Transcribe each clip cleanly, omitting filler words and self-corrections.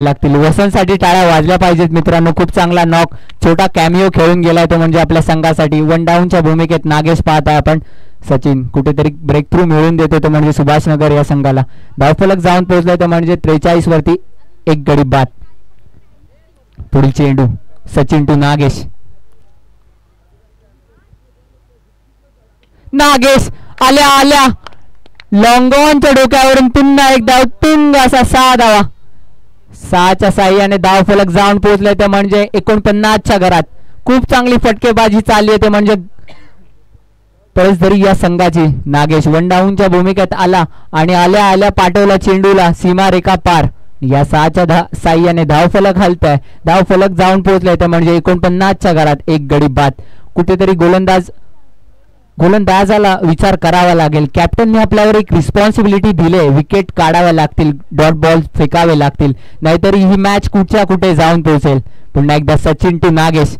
लागतील. वसंतसाठी टाळ्या वाजल्या पाहिजेत मित्रांनो. खूप चांगला नॉक छोटा कॅमिओ खेळून गेलाय तो म्हणजे आपल्या संघासाठी. वन डाऊनच्या भूमिकेत नागेश पाहत आहे आपण. सचिन कुठेतरी ब्रेक थ्रू मिळवून देतो तो म्हणजे सुभाषनगर या संघाला. धावफलक जाऊन पोहोचलाय तो म्हणजे 43 वरती एक गडी बाद. पुढील चेंडू सचिन टू नागेश. नागेश आल्या आल्या लॉंगॉनच्या डोक्यावरून पुन्हा एकदा उत्तुंग असा 6 धावा. 6च्या साह्याने धावफलक जाऊन पोहोचले ते म्हणजे 49च्या घरात. खूप चांगली फटकेबाजी चालली आहे ते म्हणजे पळसधरी या संघाची. नागेश वन डाऊनच्या भूमिकेत आला आणि आल्या आल्या पाठवला चेंडूला सीमारेखा पार. या 6च्या साह्याने धावफलक हलतंय. धावफलक जाऊन पोहोचले ते म्हणजे 49च्या घरात एक गडी बाद. कुठेतरी गोलंदाजाला विचार करावा लागेल. कॅप्टनने आपल्यावर एक रिस्पॉन्सिबिलिटी दिली. विकेट काढाव्या लागतील, डॉट बॉल फेकावे लागतील, नाहीतरी ही मॅच कुठच्या कुठे जाऊन पोहोचेल. पुन्हा एकदा सचिन टू नागेश.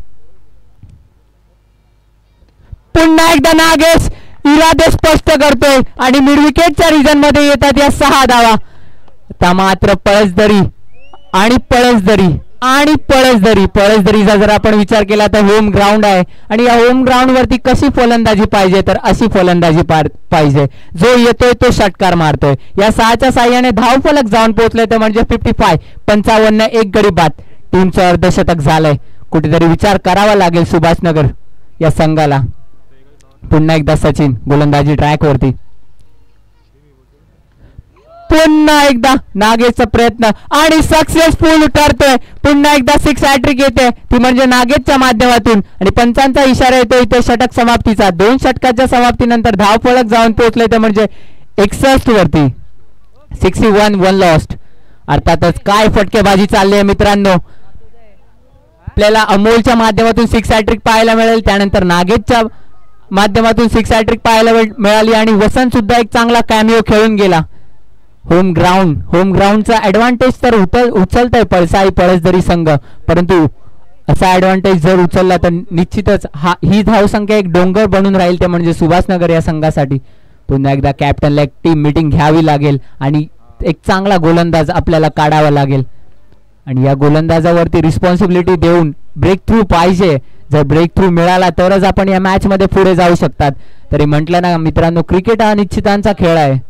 पुन्हा एकदा नागेश इरादे स्पष्ट करतोय आणि मिड विकेटच्या रिजन मध्ये येतात या 6 धावा. आता मात्र पळसधरी आणि पळसधरीचा जर आपण विचार केला तर होम ग्राउंड आहे आणि या होम ग्राउंड वरती कशी फलंदाजी पाहिजे तर अशी फलंदाजी पाहिजे. जो येतोय तो षटकार मारतोय. या 6च्या साह्याने धावफलक जाऊन पोहोचले तर म्हणजे 55 एक गडी बाद. टीमचं अर्धशतक झालंय. कुठेतरी विचार करावा लागेल सुभाषनगर या संघाला. पुन्हा एकदा सचिन गोलंदाजी ट्रॅक वरती. पुन्हा एकदा नागेशचा प्रयत्न आणि सक्सेसफुल ठरतोय. पुन्हा एकदा 6 हॅट्रिक येते ती म्हणजे नागेशच्या माध्यमातून आणि पंचांचा इशारा येतो इथे षटक समाप्तीचा. 2 षटकाच्या समाप्तीनंतर धावफलक जाऊन पोहोचले ते म्हणजे 61 वरती 61 1 लॉस्ट. अर्थातच काय फटकेबाजी चालली आहे मित्रांनो. आपल्याला अमोलच्या माध्यमातून 6 हॅट्रिक पाहायला मिळेल, त्यानंतर नागेशच्या माध्यमातून 6 हॅट्रिक पाहायला मिळाली आणि वसंत सुद्धा एक चांगला कॅमिओ खेळून गेला. होम ग्राउंडचा ऍडव्हान्टेज तर उचलतोय पळसधरी संघ, परंतु असा ऍडव्हान्टेज जर उचलला तर निश्चितच ही धावसंख्या एक डोंगर बनून राहील ते म्हणजे सुभाषनगर या संघासाठी. पुन्हा एकदा कॅप्टनला एक टीम मीटिंग घ्यावी लागेल आणि एक चांगला गोलंदाज आपल्याला काढावा लागेल आणि या गोलंदाजावरती रिस्पॉन्सिबिलिटी देऊन ब्रेक थ्रू पाहिजे. जर ब्रेक थ्रू मिळाला तरच आपण या मॅच मध्ये पुढे जाऊ शकतात. तरी म्हटलं ना मित्रांनो, क्रिकेट हा निश्चितांचा खेळ आहे.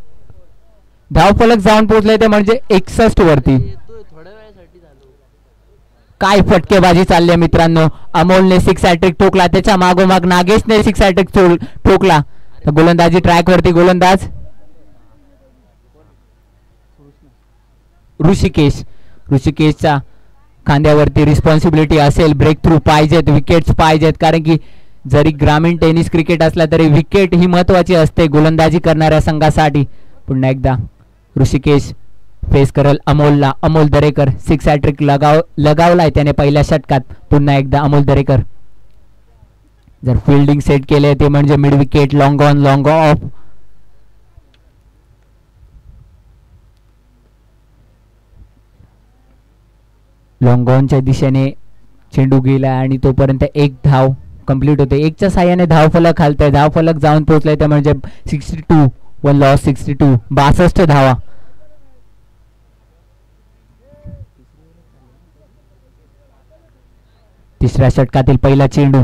धावफलक जाऊन पोहोचले ते म्हणजे 61 वरती. काय फटकेबाजी चालली आहे मित्रांनो. अमोलने 6 हॅट्रिक ठोकला, त्याच्या मागोमाग नागेशने 6 हॅट्रिक ठोकला. गोलंदाजी ट्रॅक वरती गोलंदाज ऋषिकेशच्या खांद्यावरती रिस्पॉन्सिबिलिटी असेल. ब्रेक थ्रू पाहिजेत, विकेट्स पाहिजेत, कारण की जरी ग्रामीण टेनिस क्रिकेट असला तरी विकेट ही महत्वाची असते गोलंदाजी करणाऱ्या संघासाठी. पुन्हा एकदा ऋषिकेश फेस करेल अमोलला. अमोल दरेकर 6 हॅट्रिक लगावलाय त्याने पहिल्या षटकात. पुन्हा एकदा अमोल दरेकर जर फिल्डिंग सेट केले ते म्हणजे mid wicket, long on long off. Long ऑनच्या दिशेने चेंडू गेला आणि तोपर्यंत एक धाव कंप्लीट होते. 1च्या साह्याने धावफलक हलतंय. धावफलक जाऊन पोहोचलाय ते म्हणजे 62 1 लॉस 62 62 धावा. तिसऱ्या षटकातील पहिला चेंडू,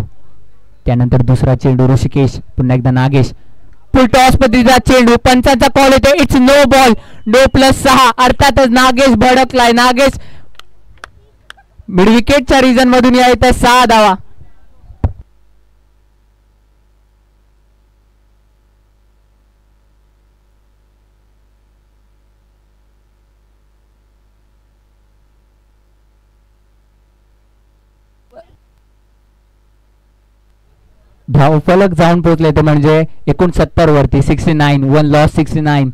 त्यानंतर दुसरा चेंडू ऋषिकेश. पुन्हा एकदा नागेश. फुल टॉस पद्धतीचा चेंडू, पंचांचा कॉल येतो. It's no ball, no +6. अर्थातच नागेश भडकलाय. नागेश मिड विकेटच्या रिजन मधून येत 6 धावा. धावफलक जाऊन पोहोचले ते म्हणजे 69 वरती 69 1 लॉस 69.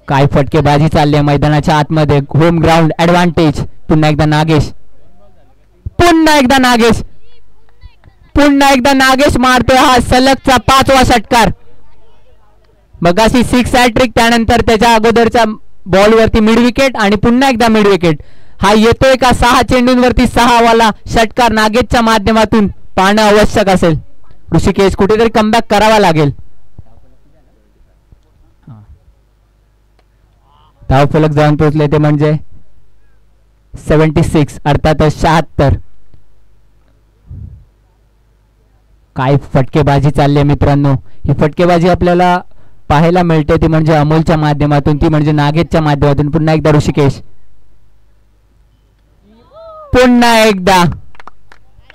काय फटकेबाजी चालली आहे मैदानाच्या आतमध्ये. Home ground advantage. पुन्हा एकदा नागेश मारतोय हा सलगचा 5वा षटकार. मगाशी 6 हॅट्रिक, त्यानंतर त्याच्या अगोदरच्या बॉलवरती मिड विकेट आणि पुन्हा एकदा मिड विकेट. हा येतोय का 6 चेंडूंवरती 6 वाला षटकार नागेशच्या माध्यमातून पाहणं आवश्यक असेल. ऋषिकेश कुठेतरी कमबॅक करावा लागेल. धावफलक जाऊन पोहोचले ते म्हणजे 76 अर्थातच 76. काय फटकेबाजी चालली आहे मित्रांनो. ही फटकेबाजी आपल्याला पाहायला मिळते ती म्हणजे अमोलच्या माध्यमातून, ती म्हणजे नागेशच्या माध्यमातून. पुन्हा एकदा ऋषिकेश, पुन्हा एकदा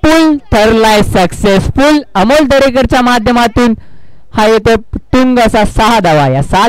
पूल ठरलाय सक्सेसफुल. अमोल दरेकरच्या माध्यमातून हा येतो तुंग असा 6 धावा. या 6